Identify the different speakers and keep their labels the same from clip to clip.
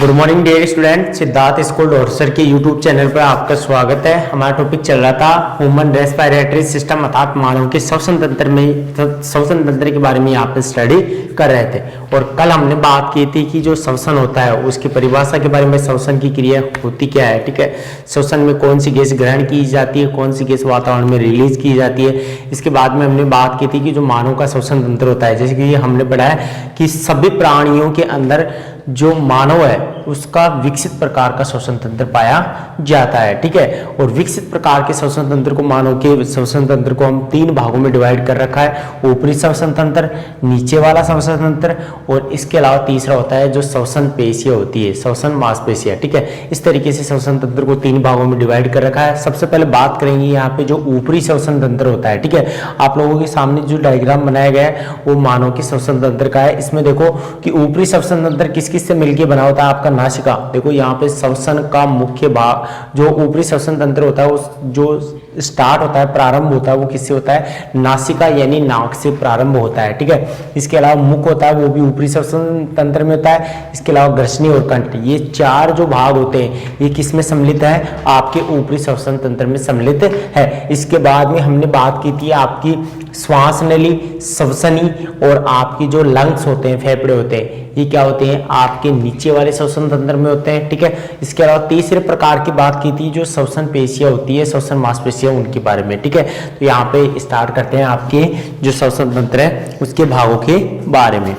Speaker 1: Good morning dear student, Siddharth school डोरसर के YouTube channel पर आपका स्वागत है। हमारा टॉपिक चल रहा था ह्यूमन रेस्पिरेटरी सिस्टम अर्थात मानव के श्वसन तंत्र के बारे में यहाँ पे स्टडी कर रहे थे। और कल हमने बात की थी कि जो श्वसन होता है उसकी परिभाषा के बारे में, श्वसन की क्रिया होती क्या है, ठीक है। श्वसन में कौन सी गैस ग्रहण की जाती है, कौन सी गैस वातावरण में रिलीज की जाती है। इसके बाद में हमने बात की थी कि जो मानव का श्वसन तंत्र होता है, जैसे कि हमने पढ़ा है कि सभी प्राणियों के अंदर जो मानव है उसका विकसित प्रकार का श्वसन तंत्र पाया जाता है, ठीक है। और विकसित प्रकार के श्वसन तंत्र को, मानव के श्वसन तंत्र को हम तीन भागों में डिवाइड कर रखा है। ऊपरी श्वसन तंत्र, नीचे वाला श्वसन तंत्र और इसके अलावा तीसरा होता है जो श्वसन पेशियां होती है, श्वसन मांसपेशियां, ठीक है। इस तरीके से श्वसन तंत्र को तीन भागों में डिवाइड कर रखा है। सबसे पहले बात करेंगे यहाँ पे जो ऊपरी श्वसन तंत्र होता है, ठीक है। आप लोगों के सामने जो डायग्राम बनाया गया है वो मानव के श्वसन तंत्र का है। इसमें देखो कि ऊपरी श्वसन तंत्र किस किस से मिलकर बना होता है। आपका नासिका, देखो यहाँ पे श्वसन का मुख्य भाग जो ऊपरी श्वसन तंत्र होता है, उस जो स्टार्ट होता है, प्रारंभ होता है, वो किससे होता है, नासिका यानी नाक से प्रारंभ होता है, ठीक है। इसके अलावा मुख होता है, वो भी ऊपरी श्वसन तंत्र में होता है। इसके अलावा ग्रसनी और कंठ, ये चार जो भाग होते हैं ये किस में सम्मिलित है, आपके ऊपरी श्वसन तंत्र में सम्मिलित है। इसके बाद में हमने बात की थी आपकी श्वास नली, श्वसनी और आपकी जो लंग्स होते हैं, फेफड़े होते हैं, ये क्या होते हैं, आपके नीचे वाले श्वसन तंत्र में होते हैं, ठीक है। इसके अलावा तीसरे प्रकार की बात की थी जो श्वसन पेशियां होती है, श्वसन मांसपेशियां, उनके बारे में, ठीक है। तो यहाँ पे स्टार्ट करते हैं आपके जो श्वसन तंत्र है उसके भागों के बारे में।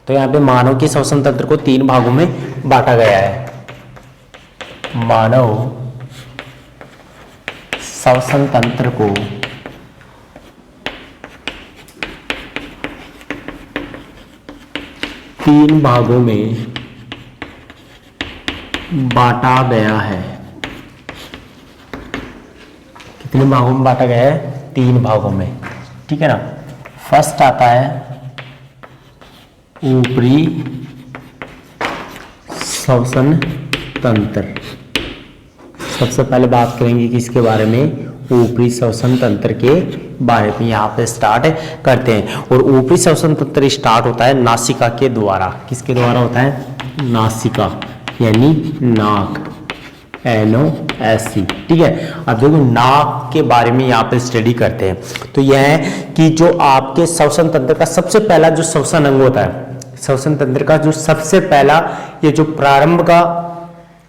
Speaker 1: तो यहाँ पे मानव के श्वसन तंत्र को तीन भागों में बांटा गया है। मानव श्वसन तंत्र को तीन भागों में बांटा गया है। कितने भागों में बांटा गया है, तीन भागों में, ठीक है ना। फर्स्ट आता है ऊपरी श्वसन तंत्र। सबसे पहले बात करेंगे किसके बारे में, ऊपरी श्वसन तंत्र के बारे में यहाँ पे स्टार्ट करते हैं। और ऊपरी श्वसन तंत्र स्टार्ट होता है नासिका के द्वारा। किसके द्वारा होता है, नासिका यानी नाक, NOSC, ठीक है। अब देखो नाक के बारे में यहाँ पे स्टडी करते हैं। तो यह है कि जो आपके श्वसन तंत्र का सबसे पहला जो श्वसन अंग होता है, श्वसन तंत्र का जो सबसे पहला ये जो प्रारंभ का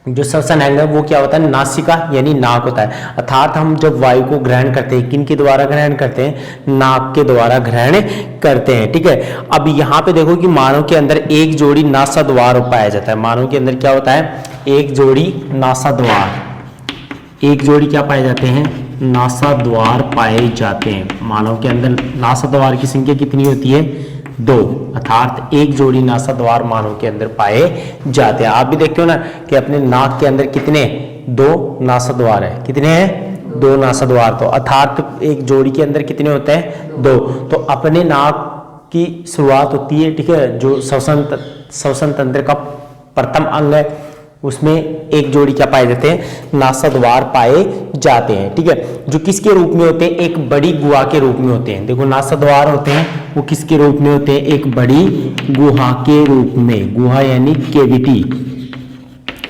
Speaker 1: जो श्वसन अंग है वो क्या होता है, नासिका यानी नाक होता है। अर्थात हम जब वायु को ग्रहण करते हैं, किन के द्वारा ग्रहण करते हैं, नाक के द्वारा ग्रहण करते हैं, ठीक है। अब यहाँ पे देखो कि मानव के अंदर एक जोड़ी नासाद्वार पाया जाता है। मानव के अंदर क्या होता है, एक जोड़ी नासाद्वार, एक जोड़ी क्या पाए जाते हैं, नासाद्वार पाए जाते हैं। मानव के अंदर नासाद्वार की संख्या कितनी होती है, दो, अर्थात एक जोड़ी नासाद्वार मानव के अंदर पाए जाते हैं। आप भी देखते हो ना कि अपने नाक के अंदर कितने, दो नासाद्वार है, कितने हैं, दो नासाद्वार। तो अर्थात एक जोड़ी के अंदर कितने होते हैं, दो। तो अपने नाक की शुरुआत होती है, ठीक है, जो श्वसन तंत्र का प्रथम अंग है उसमें एक जोड़ी क्या पाए जाते हैं, नासाद्वार पाए जाते हैं, ठीक है। जो किसके रूप में होते हैं, एक बड़ी गुहा के रूप में होते हैं। देखो नासाद्वार होते हैं वो किसके रूप में होते हैं, एक बड़ी गुहा के रूप में। गुहा यानी केविटी,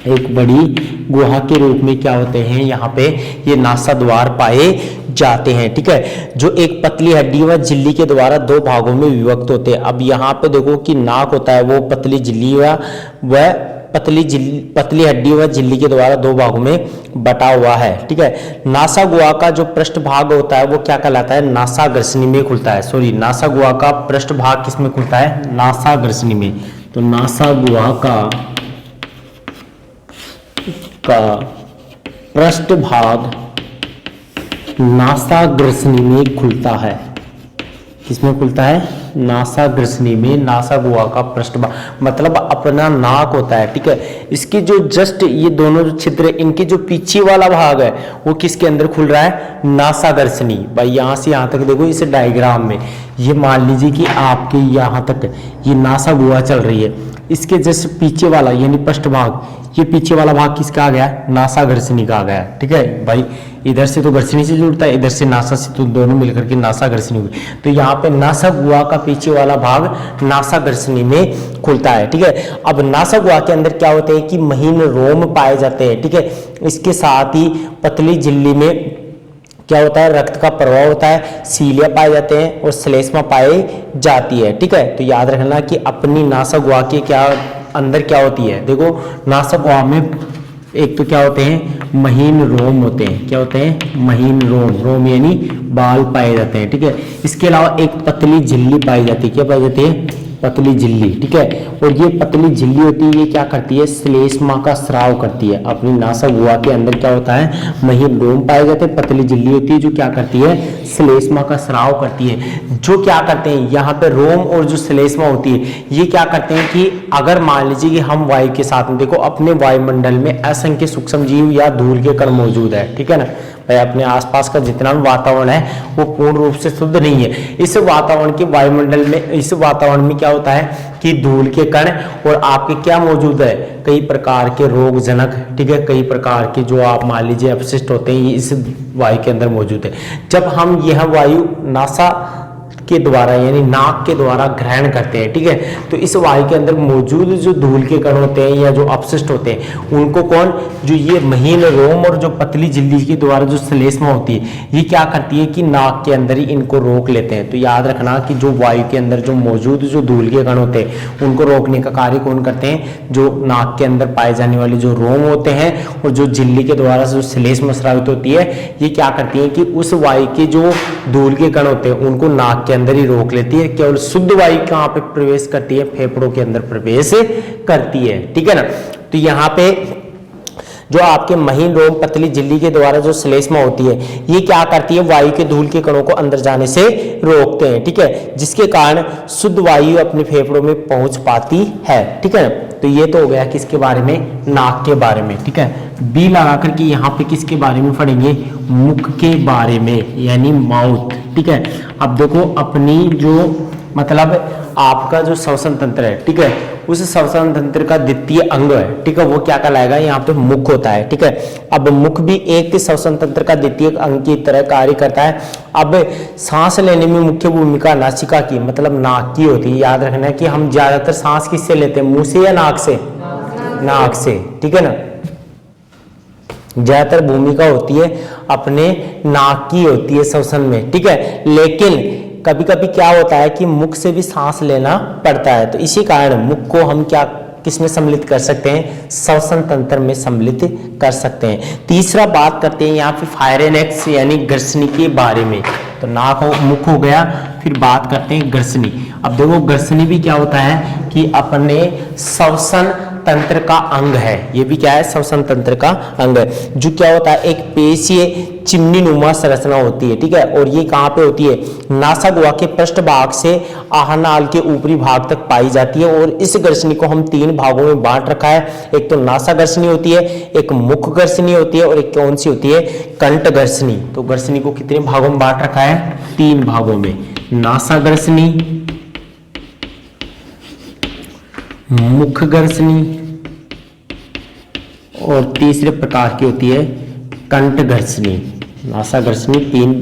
Speaker 1: एक बड़ी गुहा के रूप में क्या होते हैं, यहाँ पे ये नासाद्वार पाए जाते हैं, ठीक है। जो एक पतली हड्डी व झिल्ली के द्वारा दो भागों में विभक्त होते हैं। अब यहाँ पे देखो कि नाक होता है वो पतली झिल्ली व पतली हड्डी व झिल्ली के द्वारा दो भागों में बटा हुआ है, ठीक है। नासा गुहा का जो पृष्ठ भाग होता है वो क्या कहलाता है, नासाग्रसनी में खुलता है। सॉरी, नासा गुहा का पृष्ठ भाग किस में खुलता है, नासाग्रसनी में। तो नासा गुहा का पृष्ठ भाग नासाग्रसनी में खुलता है। किसमें खुलता है, नासाग्रसनी में। नासा गुहा का पृष्ठभाग मतलब अपना नाक होता है, ठीक है। इसके जो जस्ट ये दोनों जो छिद्र है, इनके जो पीछे वाला भाग है वो किसके अंदर खुल रहा है, नासाग्रसनी। भाई यहाँ से यहाँ तक देखो इस डायग्राम में, ये मान लीजिए कि आपके यहाँ तक ये नासा गुहा चल रही है। इसके जस्ट पीछे वाला यानी पृष्ठभाग, ये पीछे वाला भाग किसका आ गया, नासा घर्षणी का आ गया। ठीक है भाई, इधर से तो घर्षणी से जुड़ता है, इधर से नासा से, तो दोनों मिलकर के नासा घर्षणी हुई। तो यहाँ पे नासा गुहा का पीछे वाला भाग नासा घर्षणी में खुलता है। ठीक है, अब नासा गुहा के अंदर क्या होते हैं कि महीन रोम पाए जाते हैं। ठीक है, इसके साथ ही पतली झिल्ली में क्या होता है, रक्त का प्रवाह होता है, सीलिया पाए जाते हैं और श्लेष्मा पाई जाती है। ठीक है, तो याद रखना कि अपनी नासा गुहा के क्या अंदर क्या होती है, देखो नासा गुहा में एक तो क्या होते हैं, महीन रोम होते हैं। क्या होते हैं, महीन रोम, रोम यानी बाल पाए जाते हैं। ठीक है, इसके अलावा एक पतली झिल्ली पाई जाती है। क्या पाई जाती है, पतली झिल्ली। ठीक है, और ये पतली झिल्ली होती है, ये क्या करती है, श्लेष्मा का स्राव करती है। अपनी नासा गुहा के अंदर क्या होता है, महीन रोम पाए जाते हैं, पतली झिल्ली होती है जो क्या करती है, श्लेष्मा का स्राव करती है। जो क्या करते हैं, यहाँ पे रोम और जो श्लेष्मा होती है ये क्या करते हैं कि अगर मान लीजिए कि हम वायु के साथ में, देखो अपने वायुमंडल में असंख्य सूक्ष्म जीव या धूल के कण मौजूद है। ठीक है ना भाई, अपने आसपास का जितना भी वातावरण है वो पूर्ण रूप से शुद्ध नहीं है। इस वातावरण के वायुमंडल में, इस वातावरण में क्या होता है कि धूल के कण और आपके क्या मौजूद है, कई प्रकार के रोगजनक, ठीक है, कई प्रकार के जो आप मान लीजिए अपशिष्ट होते हैं, ये इस वायु के अंदर मौजूद है। जब हम यह वायु नासा के द्वारा यानी नाक के द्वारा ग्रहण करते हैं, ठीक है, तो इस वायु के अंदर मौजूद जो धूल के कण होते हैं या जो अपशिष्ट होते हैं उनको कौन, जो ये महीन रोम और जो पतली झिल्ली के द्वारा जो श्लेष्मा होती है ये क्या करती है कि नाक के अंदर ही इनको रोक लेते हैं। तो याद रखना कि जो वायु के अंदर जो मौजूद जो धूल के कण होते हैं उनको रोकने का कार्य कौन करते हैं, जो नाक के अंदर पाए जाने वाले जो रोम होते हैं और जो झिल्ली के द्वारा जो श्लेष्मा स्रावित होती है ये क्या करती है कि उस वायु के जो धूल के कण होते हैं उनको नाक के अंदर ही रोक लेती है। केवल शुद्ध वायु कहां पे प्रवेश करती है, फेफड़ों के अंदर प्रवेश करती है। ठीक है ना, तो यहाँ पे जो आपके महीन रोम पतली झिल्ली के द्वारा जो श्लेष्मा होती है ये क्या करती है, वायु के धूल के कणों को अंदर जाने से रोकते हैं। ठीक है, जिसके कारण शुद्ध वायु अपने फेफड़ों में पहुंच पाती है। ठीक है, तो ये तो हो गया किसके बारे में, नाक के बारे में। ठीक है, बी लगा करके यहाँ पे किसके बारे में पढ़ेंगे, मुख के बारे में यानी माउथ। ठीक है, अब देखो अपनी जो मतलब आपका जो श्वसन तंत्र है, ठीक है, उस श्वसन तंत्र का द्वितीय अंग है, ठीक है, वो क्या कहलाएगा, यहाँ पे मुख होता है। ठीक है, अब मुख भी एक श्वसन तंत्र का द्वितीय अंग की तरह कार्य करता है। अब सांस लेने में मुख्य भूमिका नासिका की मतलब नाक की होती है। याद रखना है कि हम ज्यादातर सांस किससे लेते हैं, मुंह से या नाक से, नाक से। ठीक है ना, ज्यादातर भूमिका होती है अपने नाक की होती है श्वसन में। ठीक है, लेकिन कभी कभी क्या होता है कि मुख से भी सांस लेना पड़ता है, तो इसी कारण मुख को हम क्या किसमें सम्मिलित कर सकते हैं, श्वसन तंत्र में सम्मिलित कर सकते हैं। तीसरा बात करते हैं यहाँ पे फायरेनेक्स यानी घर्षणी के बारे में। तो नाक हो, मुख हो गया, फिर बात करते हैं घर्षणी। अब देखो घर्षणी भी क्या होता है कि अपने श्वसन तंत्र का अंग है, ये भी क्या है, श्वसन तंत्र का अंग है, जो क्या होता है एक पेशीय चिमनी नुमा संरचना होती है। ठीक है, और ये कहाँ पे होती है, नासा गुहा के पृष्ठ भाग से आहानाल के ऊपरी भाग तक पाई जाती है। और इस घर्षणी को हम तीन भागों में बांट रखा है, एक तो नासा घर्षणी होती है, एक मुख घर्षणी होती है और एक कौन सी होती है, कंठ घर्षणी। तो घर्षणी को कितने भागों में बांट रखा है, तीन भागों में, नासा घर्षणी, मुख घर्षणी और तीसरे प्रकार की होती है कंठ घर्षणी। नासा घर्षणी तीन,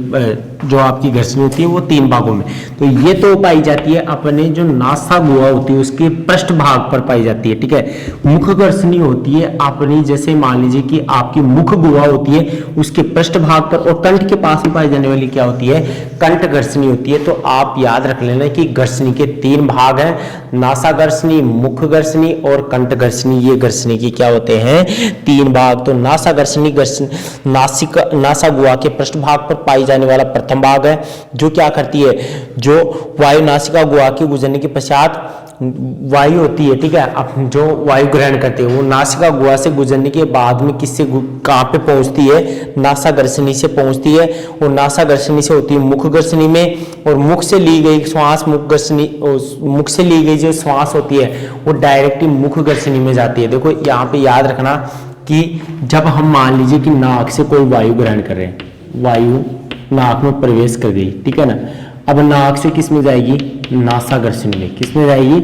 Speaker 1: जो आपकी घर्षणी होती है वो तीन भागों में। तो ये तो पाई जाती है अपने जो नासा गुहा होती है उसके पृष्ठ भाग पर पाई जाती है। ठीक है, मुख घर्षणी होती है अपनी, जैसे मान लीजिए कि आपकी मुख गुहा होती है उसके पृष्ठ भाग पर, और कंठ के पास में पाई जाने वाली क्या होती है, कंठ घर्षणी होती है। तो आप याद रख लेना कि घर्षणी के तीन भाग हैं, नासा घर्षणी, मुख घर्षणी और कंठ घर्षणी। ये घर्षणी की क्या होते हैं, तीन भाग। तो नासा घर्षणी नासिका नासा गुहा के पृष्ठ भाग पर पाई जाने वाला प्रथम भाग है, जो क्या करती है, जो वायु नासिका गुहा के गुजरने के पश्चात वायु होती है, ठीक है, अब जो वायु ग्रहण करते हैं वो नासिका गुहा से गुजरने के बाद में किससे कहाँ पे पहुंचती है, नासा घर्षणी से पहुंचती है। और नासा घर्षणी से होती है मुख घर्षणी में, और मुख से ली गई श्वास, मुख घर्षणी, मुख से ली गई जो श्वास होती है वो डायरेक्टली मुख घर्षणी में जाती है। देखो यहाँ पे याद रखना कि जब हम मान लीजिए कि नाक से कोई वायु ग्रहण कर रहे हैं, वायु नाक में प्रवेश कर गई, ठीक है ना, अब नाक से किस में जाएगी, नासा घर्षणी में, किस में जाएगी,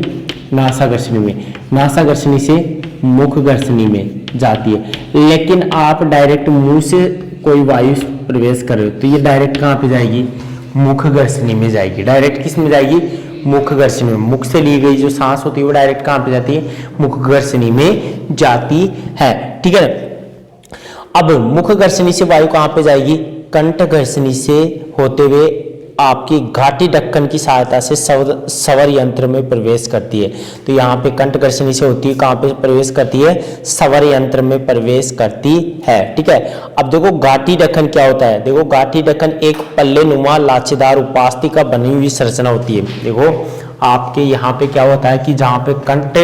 Speaker 1: नासा घर्षणी में, नासा घर्षणी से मुख घर्षणी में जाती है। लेकिन आप डायरेक्ट मुंह से कोई वायु प्रवेश कर रहे हो तो ये डायरेक्ट कहाँ पे जाएगी, मुख घर्षणी में जाएगी। डायरेक्ट किस में जाएगी, मुख घर्षणी में। मुख से ली गई जो सांस होती है वो डायरेक्ट कहाँ पे जाती है, मुख घर्षणी में जाती है। ठीक है, अब मुख घर्षणी से वायु कहाँ पे जाएगी, कंठ घर्षणी से होते हुए आपकी घाटी ढक्कन की सहायता से स्वर यंत्र में प्रवेश करती है। तो यहाँ पे कंठ घर्षणी से होती है, कहाँ पे प्रवेश करती है, स्वर यंत्र में प्रवेश करती है। ठीक है, अब देखो घाटी ढक्कन क्या होता है। देखो घाटी ढक्कन एक पल्ले नुमा लाचेदार उपास्थि का बनी हुई संरचना होती है। देखो आपके यहाँ पे क्या होता है कि जहाँ पे कंठ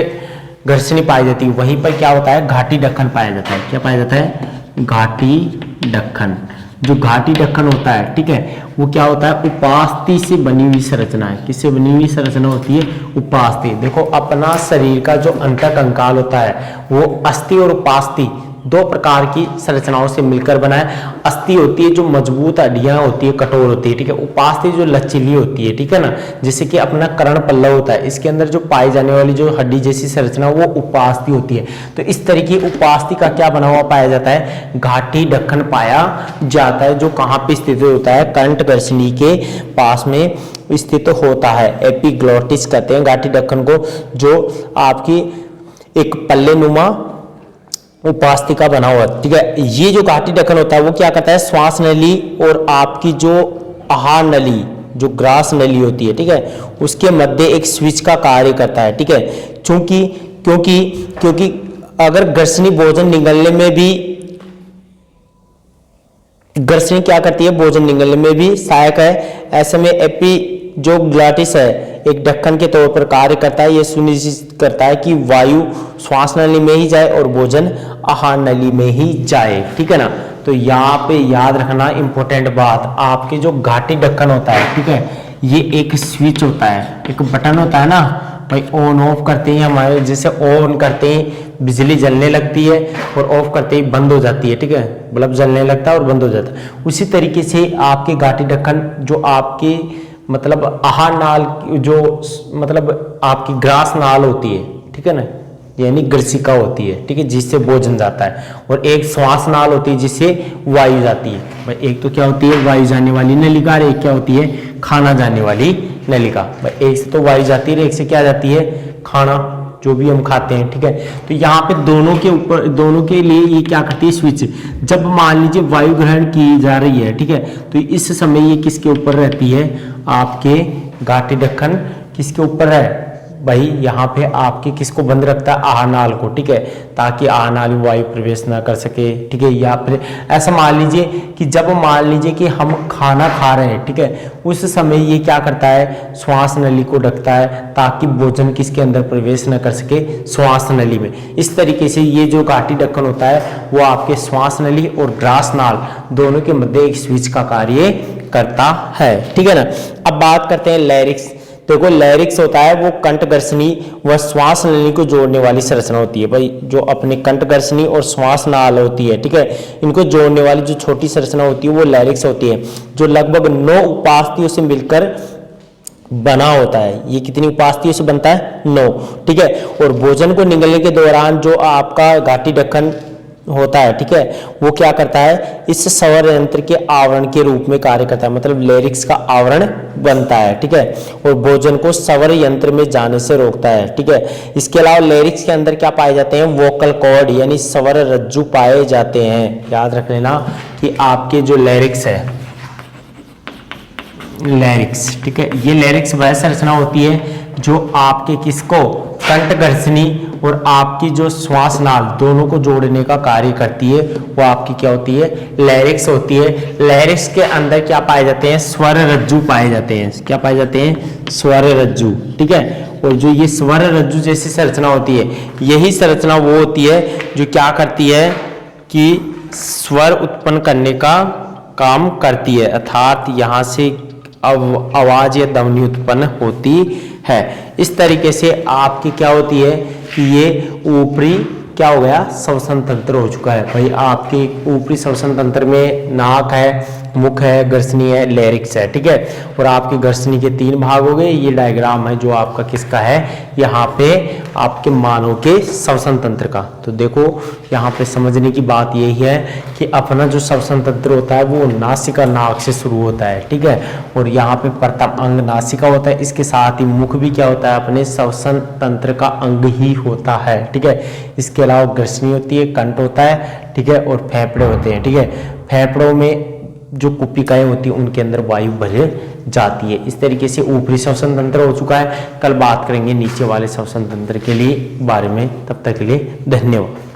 Speaker 1: घर्षणी पाई जाती है वहीं पर क्या होता है, घाटी ढक्कन पाया जाता है। क्या पाया जाता है, घाटी ढक्कन। जो घाटी ढक्कन होता है, ठीक है, वो क्या होता है, उपास्थि से बनी हुई संरचना है। किससे बनी हुई संरचना होती है, उपास्थि। देखो अपना शरीर का जो अंतः कंकाल होता है वो अस्थि और उपास्थि दो प्रकार की संरचनाओं से मिलकर बना है। अस्थि होती है जो मजबूत हड्डियां होती है, कठोर होती है, ठीक है। उपास्थि जो लचीली होती है, ठीक है ना, जैसे कि अपना कर्ण पल्लव होता है, इसके अंदर जो पाई जाने वाली जो हड्डी जैसी संरचना वो उपास्थि होती है। तो इस तरह की उपास्थि का क्या बना हुआ पाया जाता है, घाटी ढक्कन पाया जाता है, जो कहाँ पे स्थित होता है, कंठ घर्षणी के पास में स्थित होता है। एपिग्लोटिस कहते हैं घाटी ढक्कन को, जो आपकी एक पल्ले नुमा उपास्थि का बना हुआ, ठीक है। ये जो घाटी ढक्कन होता है वो क्या करता है, श्वास नली और आपकी जो आहार नली, जो ग्रास नली होती है, ठीक है, उसके मध्य एक स्विच का कार्य करता है, ठीक है। क्योंकि अगर घर्षणी भोजन निगलने में भी, घर्षणी क्या करती है, भोजन निगलने में भी सहायक है। ऐसे में एपिग्लोटिस है एक ढक्कन के तौर पर कार्य करता है। यह सुनिश्चित करता है कि वायु श्वास नली में ही जाए और भोजन आहार नली में ही जाए, ठीक है ना। तो यहाँ पे याद रखना इंपॉर्टेंट बात, आपके जो घाटी ढक्कन होता है, ठीक है, ये एक स्विच होता है, एक बटन होता है ना भाई, ऑन ऑफ करते ही हमारे, जैसे ऑन करते ही बिजली जलने लगती है और ऑफ करते ही बंद हो जाती है, ठीक है, बल्ब जलने लगता है और बंद हो जाता है। उसी तरीके से आपके घाटी ढक्कन जो आपके मतलब आहार नाल, जो मतलब आपकी ग्रास नाल होती है, ठीक है ना, यानी ग्रसिका होती है, ठीक है, जिससे भोजन जाता है, और एक श्वास नाल होती है जिससे वायु जाती है। भाई एक तो क्या होती है, वायु जाने वाली नलिका, और एक क्या होती है, खाना जाने वाली नलिका। भाई एक से तो वायु जाती है, एक से क्या जाती है, खाना, जो भी हम खाते हैं, ठीक है। तो यहाँ पे दोनों के ऊपर, दोनों के लिए ये क्या करती है, स्विच। जब मान लीजिए वायु ग्रहण की जा रही है, ठीक है, तो इस समय ये किसके ऊपर रहती है, आपके घाटी ढक्कन किसके ऊपर है भाई, यहाँ पे आपके किसको बंद रखता है, आहार नाल को, ठीक है, ताकि आहार नाल में वायु प्रवेश ना कर सके, ठीक है। या फिर ऐसा मान लीजिए कि जब मान लीजिए कि हम खाना खा रहे हैं, ठीक है, उस समय ये क्या करता है, श्वास नली को ढकता है ताकि भोजन किसके अंदर प्रवेश न कर सके, श्वास नली में। इस तरीके से ये जो घाटी ढक्कन होता है वो आपके श्वास नली और ग्रास नाल दोनों के मध्य एक स्विच का कार्य करता है, ठीक है ना। अब बात करते हैं लैरिक्स। देखो लैरिक्स होता है वो कंठ घर्षणी व श्वास नली को जोड़ने वाली संरचना होती है। भाई जो अपने कंठ घर्षणी और श्वास नाल होती है, ठीक है, इनको जोड़ने वाली जो छोटी संरचना होती है वो लैरिक्स होती है, जो लगभग 9 उपास्थियों से मिलकर बना होता है। ये कितनी उपास्थियों से बनता है, 9, ठीक है। और भोजन को निगलने के दौरान जो आपका घाटी ढक्कन होता है, ठीक है, वो क्या करता है, इस स्वर यंत्र के आवरण के रूप में कार्य करता है, मतलब लैरिक्स का आवरण बनता है, ठीक है, और भोजन को स्वर यंत्र में जाने से रोकता है, ठीक है। इसके अलावा लैरिक्स के अंदर क्या पाए जाते हैं, वोकल कॉर्ड यानी स्वर रज्जु पाए जाते हैं। याद रख लेना कि आपके जो लैरिक्स है, लैरिक्स, ठीक है, ये लैरिक्स वह संरचना होती है जो आपके किसको, कंठ घर्षणी और आपकी जो श्वास नाल दोनों को जोड़ने का कार्य करती है, वो आपकी क्या होती है, लैरिक्स होती है। लैरिक्स के अंदर क्या पाए जाते हैं, स्वर रज्जु पाए जाते हैं। क्या पाए जाते हैं, स्वर रज्जु, ठीक है। और जो ये स्वर रज्जु जैसी संरचना होती है, यही संरचना वो होती है जो क्या करती है कि स्वर उत्पन्न करने का काम करती है, अर्थात यहाँ से आवाज या ध्वनि उत्पन्न होती है। इस तरीके से आपकी क्या होती है कि ये ऊपरी क्या हो गया, श्वसन तंत्र हो चुका है भाई। आपके ऊपरी श्वसन तंत्र में नाक है, मुख है, ग्रसनी है, लेरिक्स है, ठीक है। और आपकी ग्रसनी के 3 भाग हो गए। ये डायग्राम है जो आपका किसका है, यहाँ पे आपके मानव के श्वसन तंत्र का। तो देखो यहाँ पे समझने की बात यही है कि अपना जो श्वसन तंत्र होता है वो नासिका नाक से शुरू होता है, ठीक है। और यहाँ पे प्रथम अंग नासिका होता है, इसके साथ ही मुख भी क्या होता है, अपने श्वसन तंत्र का अंग ही होता है, ठीक है। इसके अलावा ग्रसनी होती है, कंठ होता है, ठीक है, और फेफड़े होते हैं, ठीक है। फेफड़ों में जो कुपिकाएं होती है उनके अंदर वायु भर जाती है। इस तरीके से ऊपरी श्वसन तंत्र हो चुका है। कल बात करेंगे नीचे वाले श्वसन तंत्र के लिए बारे में। तब तक के लिए धन्यवाद।